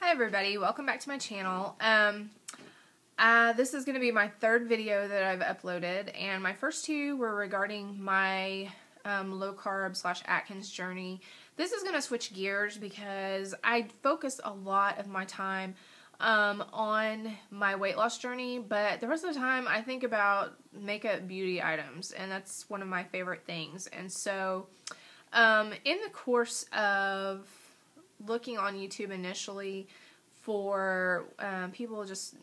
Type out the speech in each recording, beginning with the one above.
Hi everybody, welcome back to my channel. This is going to be my third video that I've uploaded, and my first two were regarding my low carb / Atkins journey. This is going to switch gears because I focus a lot of my time on my weight loss journey, but the rest of the time I think about makeup beauty items, and that's one of my favorite things. And so in the course of looking on YouTube initially for people just,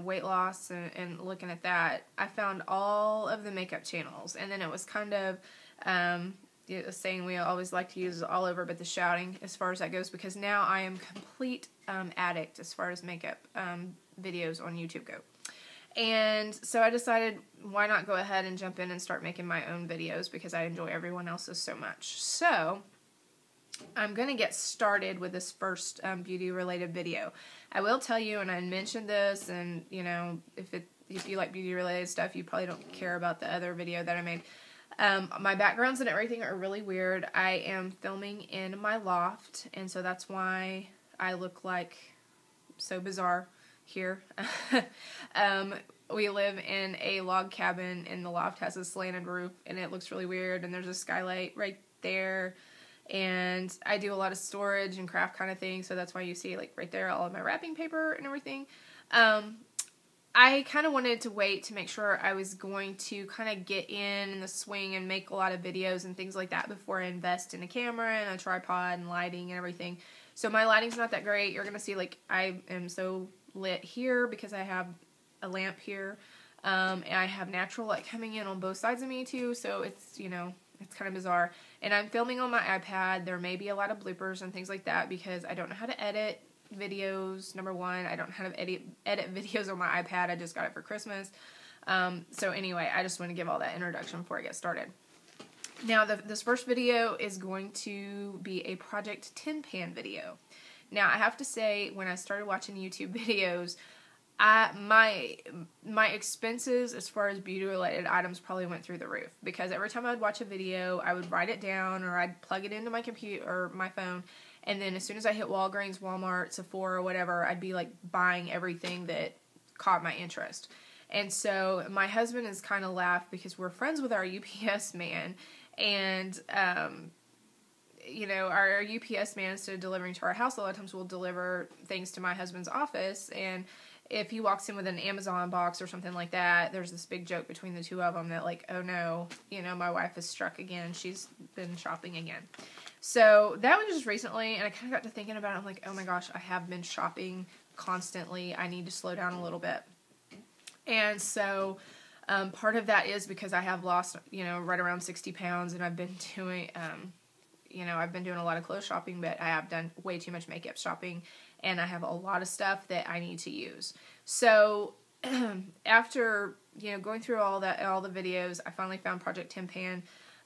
weight loss and looking at that, I found all of the makeup channels, and then it was kind of a saying we always like to use all over but the shouting as far as that goes, because now I am complete addict as far as makeup videos on YouTube go. And so I decided, why not go ahead and jump in and start making my own videos, because I enjoy everyone else's so much. So I'm going to get started with this first beauty-related video. I will tell you, and I mentioned this, and, if you like beauty-related stuff, you probably don't care about the other video that I made. My backgrounds and everything are really weird. I am filming in my loft, and so that's why I look like so bizarre here. We live in a log cabin, and the loft has a slanted roof, and it looks really weird, and there's a skylight right there. And I do a lot of storage and craft kind of things, so that's why you see, like, right there, all of my wrapping paper and everything. I kind of wanted to wait to make sure I was going to kind of get in the swing and make a lot of videos and things like that before I invest in a camera and a tripod and lighting and everything. So my lighting's not that great. You're going to see, like, I am so lit here because I have a lamp here, and I have natural light coming in on both sides of me, too, so it's, it's kind of bizarre. And I'm filming on my iPad. There may be a lot of bloopers and things like that because I don't know how to edit videos, number one. I don't know how to edit videos on my iPad. I just got it for Christmas. So anyway, I just want to give all that introduction before I get started. Now, this first video is going to be a Project Tin Pan video. Now, I have to say, when I started watching YouTube videos, my expenses as far as beauty related items probably went through the roof, because every time I would watch a video, I would write it down or I'd plug it into my computer or my phone, and then as soon as I hit Walgreens, Walmart, Sephora, or whatever, I'd be like buying everything that caught my interest. And so my husband has kind of laughed because we're friends with our UPS man, and our UPS man, instead of delivering to our house, a lot of times will deliver things to my husband's office. And if he walks in with an Amazon box or something like that, there's this big joke between the two of them that, like, oh no, my wife is struck again. She's been shopping again. So that was just recently, and I kind of got to thinking about it. I'm like, oh my gosh, I have been shopping constantly. I need to slow down a little bit. And so part of that is because I have lost, right around 60 pounds, and I've been doing, I've been doing a lot of clothes shopping, but I have done way too much makeup shopping, and I have a lot of stuff that I need to use. So after, going through all the videos, I finally found Project Tin Pan.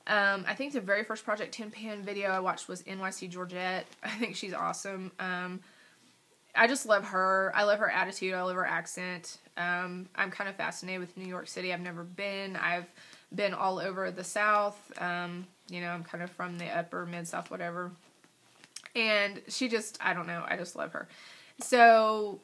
I think the very first Project Tin Pan video I watched was NYC Georgette. I think she's awesome. I just love her. I love her attitude. I love her accent. I'm kind of fascinated with New York City. I've never been. I've been all over the South. I'm kind of from the upper mid-South, whatever. And she just, I don't know, I just love her. So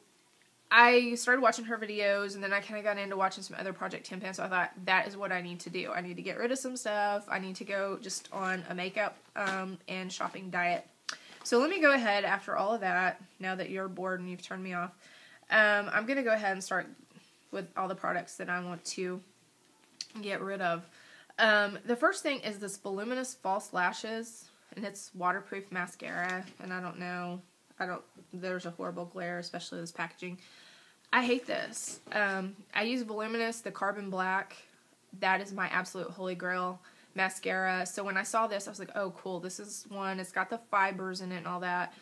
I started watching her videos, and then I kind of got into watching some other Project Tin Pan, so I thought, that is what I need to do. I need to get rid of some stuff. I need to go just on a makeup and shopping diet. So let me go ahead, after all of that, now that you're bored and you've turned me off, I'm going to go ahead and start with all the products that I want to get rid of. The first thing is this Voluminous False Lashes, and it's waterproof mascara, and there's a horrible glare, especially this packaging. I hate this. I use Voluminous, the Carbon Black. That is my absolute holy grail mascara. So when I saw this, I was like, oh, cool, this is one. It's got the fibers in it and all that.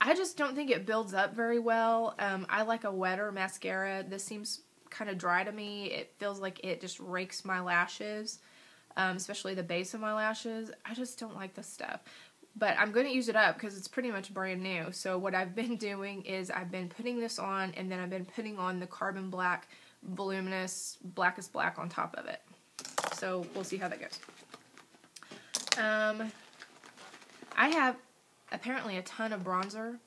I just don't think it builds up very well. I like a wetter mascara. This seems kind of dry to me. It feels like it just rakes my lashes, especially the base of my lashes. I just don't like this stuff. But I'm going to use it up because it's pretty much brand new. So what I've been doing is I've been putting this on, and then I've been putting on the Carbon Black Voluminous Blackest Black on top of it. So we'll see how that goes. I have apparently a ton of bronzer,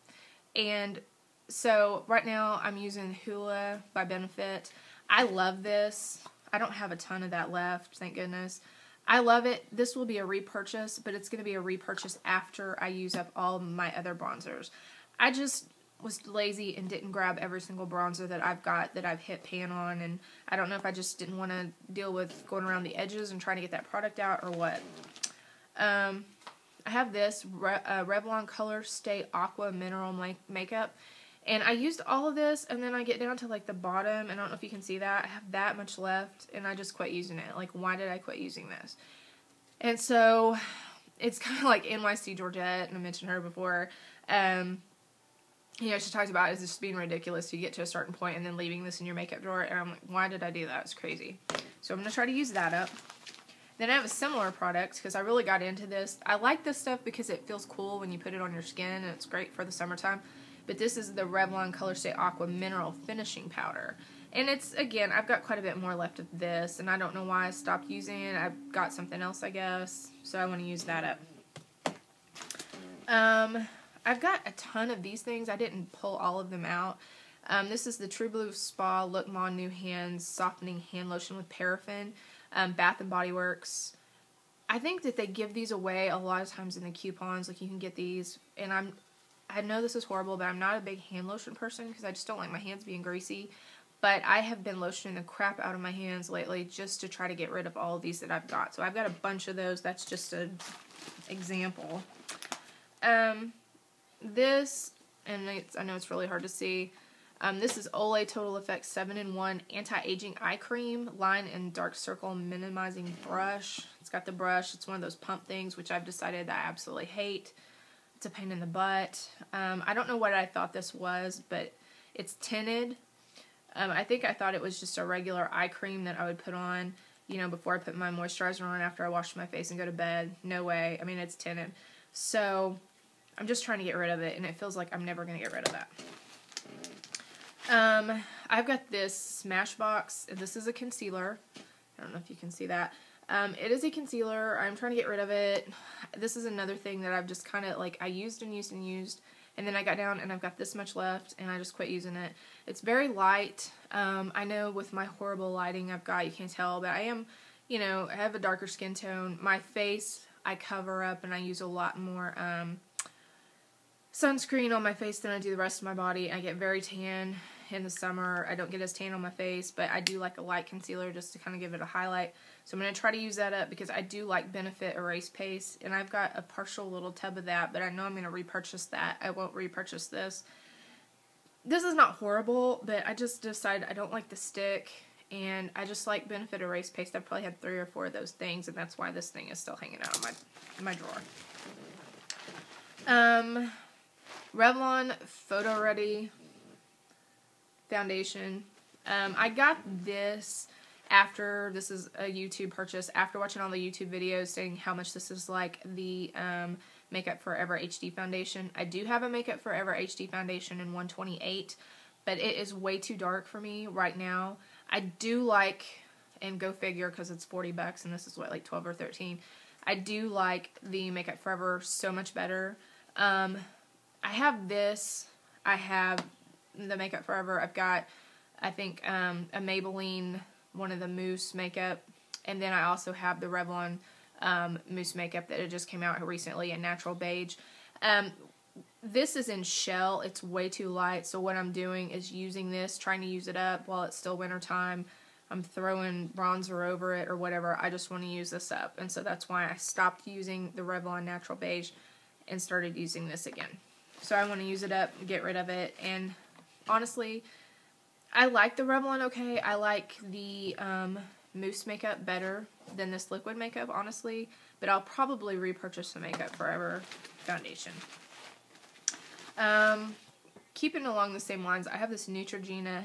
and So right now I'm using Hoola by Benefit. I love this. I don't have a ton of that left, thank goodness. I love it. This will be a repurchase, but it's going to be a repurchase after I use up all my other bronzers. I just was lazy and didn't grab every single bronzer that I've got that I've hit pan on, and I don't know if I just didn't want to deal with going around the edges and trying to get that product out or what. I have this Revlon Color Stay Aqua Mineral Makeup. And I used all of this, and then I get down to, like, the bottom, and I don't know if you can see that. I have that much left, and I just quit using it. Like, why did I quit using this? And so, it's kind of like NYC Georgette, and I mentioned her before. You know, she talks about it's just being ridiculous. You get to a certain point, and then leaving this in your makeup drawer, and I'm like, why did I do that? It's crazy. So, I'm going to try to use that up. Then I have a similar product, because I really got into this. I like this stuff because it feels cool when you put it on your skin, and it's great for the summertime. But this is the Revlon Color Stay Aqua Mineral Finishing Powder. And it's, again, I've got quite a bit more left of this, and I don't know why I stopped using it. I've got something else, I guess, so I want to use that up. I've got a ton of these things. I didn't pull all of them out. This is the True Blue Spa Look Mon New Hands Softening Hand Lotion with Paraffin, Bath & Body Works. I think that they give these away a lot of times in the coupons. Like, you can get these, and I know this is horrible, but I'm not a big hand lotion person because I just don't like my hands being greasy. But I have been lotioning the crap out of my hands lately just to try to get rid of all of these that I've got. So I've got a bunch of those. That's just an example. This, and I know it's really hard to see, this is Olay Total Effect 7-in-1 Anti-Aging Eye Cream, Line and Dark Circle Minimizing Brush. It's got the brush. It's one of those pump things, which I've decided that I absolutely hate. It's a pain in the butt. I don't know what I thought this was, but it's tinted. I think I thought it was just a regular eye cream that I would put on, you know, before I put my moisturizer on after I wash my face and go to bed. No way. I mean, it's tinted. So, I'm just trying to get rid of it, and it feels like I'm never going to get rid of that. I've got this Smashbox. This is a concealer. I don't know if you can see that. It is a concealer. I'm trying to get rid of it. This is another thing that I've just kind of, like, I used and used and used, and then I got down and I've got this much left, and I just quit using it. It's very light. I know with my horrible lighting I've got, you can't tell, but I am, you know, I have a darker skin tone. My face, I cover up, and I use a lot more, sunscreen on my face than I do the rest of my body. I get very tan in the summer. I don't get as tan on my face, but I do like a light concealer just to kind of give it a highlight. So I'm going to try to use that up because I do like Benefit Erase Paste, and I've got a partial little tub of that, but I know I'm going to repurchase that. I won't repurchase this. This is not horrible, but I just decided I don't like the stick, and I just like Benefit Erase Paste. I've probably had 3 or 4 of those things, and that's why this thing is still hanging out in my drawer. Revlon Photo Ready foundation. I got this after, this is a YouTube purchase, after watching all the YouTube videos saying how much this is like the Makeup Forever HD foundation. I do have a Makeup Forever HD foundation in 128, but it is way too dark for me right now. I do like, and go figure because it's $40 and this is what, like 12 or 13. I do like the Makeup Forever so much better. I have this. I have the Makeup Forever. I've got, I think, a Maybelline, one of the mousse makeup, and then I also have the Revlon mousse makeup that it just came out recently in Natural Beige. This is in shell. It's way too light, so what I'm doing is using this, trying to use it up while it's still winter time. I'm throwing bronzer over it or whatever. I just want to use this up, and so that's why I stopped using the Revlon Natural Beige and started using this again. So I want to use it up, get rid of it, and honestly, I like the Revlon okay. I like the mousse makeup better than this liquid makeup, honestly, but I'll probably repurchase the Makeup Forever foundation. Keeping along the same lines, I have this Neutrogena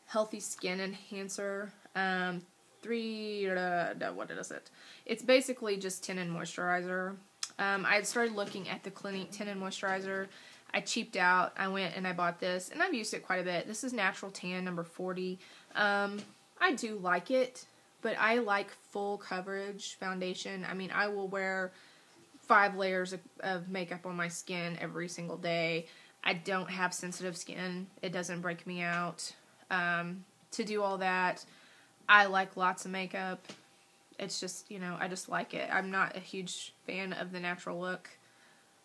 Healthy Skin Enhancer, what is it? It's basically just tinted moisturizer. I had started looking at the Clinique tinted moisturizer. I cheaped out. I went and I bought this, and I've used it quite a bit. This is Natural Tan number 40. I do like it, but I like full coverage foundation. I mean, I will wear 5 layers of makeup on my skin every single day. I don't have sensitive skin. It doesn't break me out. To do all that, I like lots of makeup. It's just, you know, I just like it. I'm not a huge fan of the natural look.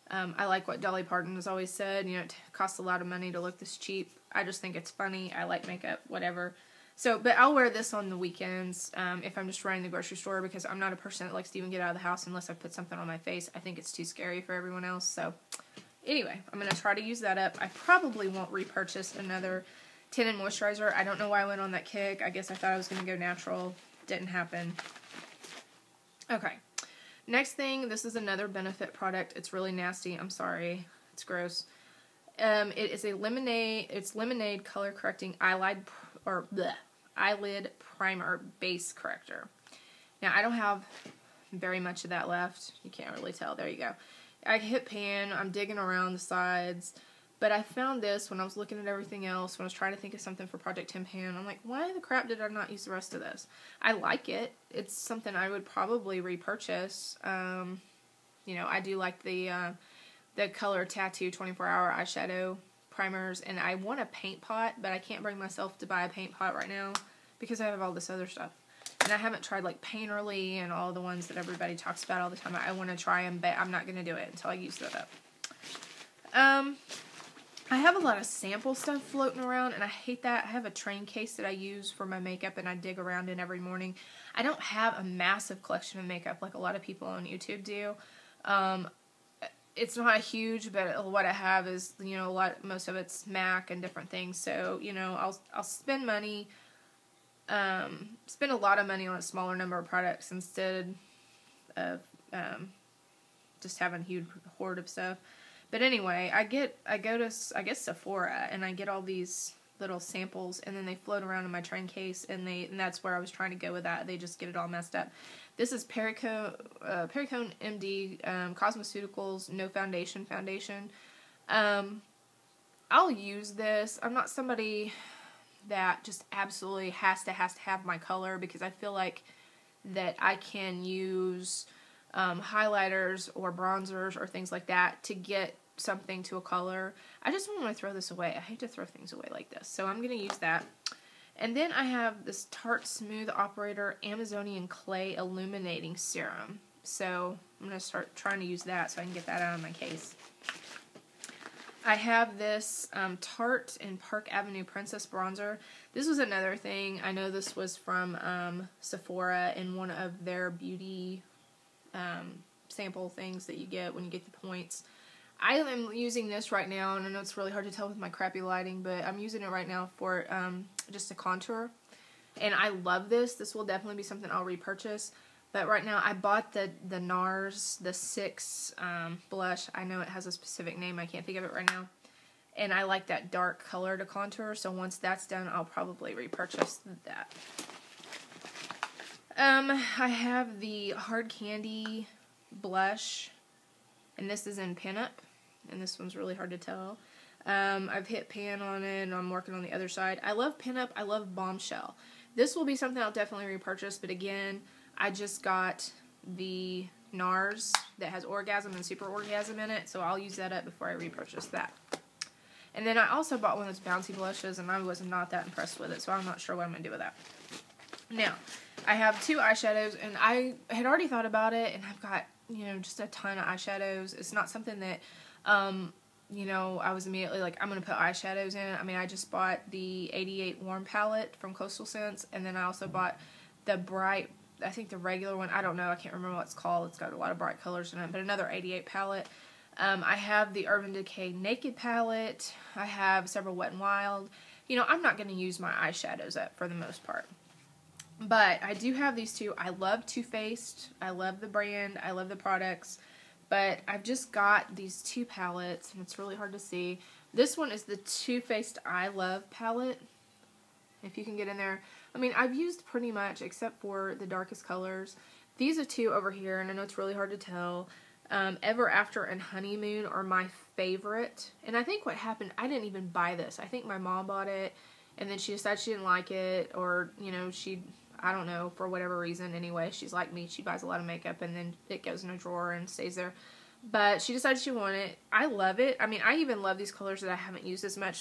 I like what Dolly Parton has always said, you know, it costs a lot of money to look this cheap. I just think it's funny. I like makeup, whatever. So, but I'll wear this on the weekends if I'm just running the grocery store, because I'm not a person that likes to even get out of the house unless I put something on my face. I think it's too scary for everyone else. So, anyway, I'm going to try to use that up. I probably won't repurchase another tinted moisturizer. I don't know why I went on that kick. I guess I thought I was going to go natural. Didn't happen. Okay. Next thing, this is another Benefit product. It's really nasty. I'm sorry. It's gross. It is a Lemonade color correcting eyelid primer base corrector. Now, I don't have very much of that left. You can't really tell. There you go. I hit pan. I'm digging around the sides. But I found this when I was looking at everything else, when I was trying to think of something for Project Tin Pan. I'm like, why the crap did I not use the rest of this? I like it. It's something I would probably repurchase. You know, I do like the Color Tattoo 24-hour eyeshadow primers. And I want a paint pot, but I can't bring myself to buy a paint pot right now because I have all this other stuff. And I haven't tried like Painterly and all the ones that everybody talks about all the time. I want to try them, but I'm not going to do it until I use that up. I have a lot of sample stuff floating around, and I hate that. I have a train case that I use for my makeup, and I dig around in every morning. I don't have a massive collection of makeup like a lot of people on YouTube do. It's not huge, but what I have is, you know, most of it's MAC and different things. So, you know, I'll spend money, spend a lot of money on a smaller number of products instead of just having a huge hoard of stuff. But anyway, I go to, I guess, Sephora, and I get all these little samples, and then they float around in my train case, and that's where I was trying to go with that. They just get it all messed up. This is Perricone MD Cosmeceuticals No Foundation. I'll use this. I'm not somebody that just absolutely has to have my color, because I feel like that I can use highlighters or bronzers or things like that to get something to a color. I just don't want to throw this away. I hate to throw things away like this. So I'm going to use that. And then I have this Tarte Smooth Operator Amazonian Clay Illuminating Serum. So I'm going to start trying to use that so I can get that out of my case. I have this Tarte and Park Avenue Princess Bronzer. This was another thing. I know this was from Sephora in one of their beauty sample things that you get when you get the points. I am using this right now, and I know it's really hard to tell with my crappy lighting, but I'm using it right now for just a contour. And I love this. This will definitely be something I'll repurchase. But right now, I bought the NARS, the 6 blush. I know it has a specific name. I can't think of it right now. And I like that dark color to contour, so once that's done, I'll probably repurchase that. I have the Hard Candy blush, and this is in Pinup, and this one's really hard to tell. I've hit pan on it, and I'm working on the other side. I love Pinup. I love Bombshell. This will be something I'll definitely repurchase, but again, I just got the NARS that has Orgasm and Super Orgasm in it, so I'll use that up before I repurchase that. And then I also bought one of those bouncy blushes, and I was not that impressed with it, so I'm not sure what I'm going to do with that. Now, I have 2 eyeshadows, and I had already thought about it, and I've got, you know, just a ton of eyeshadows. It's not something that, you know, I was immediately like, I'm going to put eyeshadows in. I mean, I just bought the 88 Warm palette from Coastal Scents, and then I also bought the bright, I think the regular one, I don't know, I can't remember what it's called. It's got a lot of bright colors in it, but another 88 palette. I have the Urban Decay Naked palette. I have several Wet n Wild. You know, I'm not going to use my eyeshadows up for the most part. But I do have these 2. I love Too Faced. I love the brand. I love the products. But I've just got these 2 palettes, and it's really hard to see. This one is the Too Faced I Love palette. If you can get in there. I mean, I've used pretty much, except for the darkest colors. These are 2 over here, and I know it's really hard to tell. Ever After and Honeymoon are my favorite. And I think what happened, I didn't even buy this. I think my mom bought it, and then she decided she didn't like it, or, you know, I don't know, for whatever reason. Anyway, she's like me. She buys a lot of makeup, and then it goes in a drawer and stays there. But she decided she wanted it. I love it. I mean, I even love these colors that I haven't used as much.